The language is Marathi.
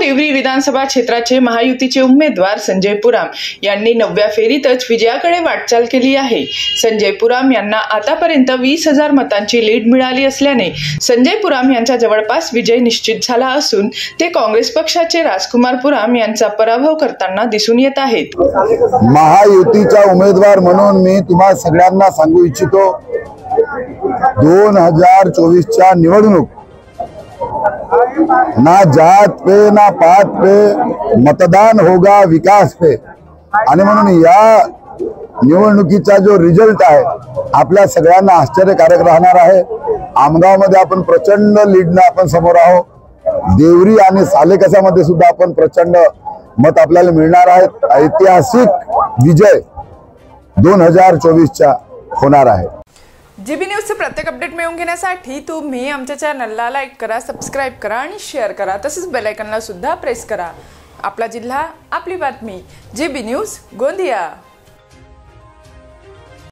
देवरी विधानसभा क्षेत्राचे महायुतीचे उमेदवार संजय पुराम यांनी 9व्या फेरीतच विजयाकडे वाटचाल केली आहे। संजय पुराम यांना आतापर्यंत 20,000 मतांची लीड मिळाली असल्याने संजय पुराम यांचा जवळपास विजय निश्चित झाला असून ते काँग्रेस पक्षाचे राजकुमार पुराम यांचा पराभव करताना दिसून येत आहेत। महायुतीचा उमेदवार म्हणून मी तुम्हा सगळ्यांना सांगू इच्छितो, 2024च्या निवडणूक ना जात पे ना पात पे, मतदान होगा विकास पे। आणि म्हणून या निवडणुकीचा जो रिझल्ट आहे आपल्या सगळ्यांना आश्चर्यकारक राहणार आहे। आमगावमध्ये आपण प्रचंड लीडने आपण समोर आहोत। देवरी आणि सालेकसामध्ये सुद्धा आपण प्रचंड मत आपल्याला मिळणार आहेत। ऐतिहासिक विजय 2024च्या होणार आहे। जीबी न्यूजचे प्रत्येक अपडेट मिळवून घेण्यासाठी तुम्ही आमच्या चॅनलला लाईक करा, सबस्क्राईब करा आणि शेअर करा। तसेच बेल आयकॉनला सुद्धा प्रेस करा। आपला जिल्हा, आपली बातमी, जीबी न्यूज गोंदिया।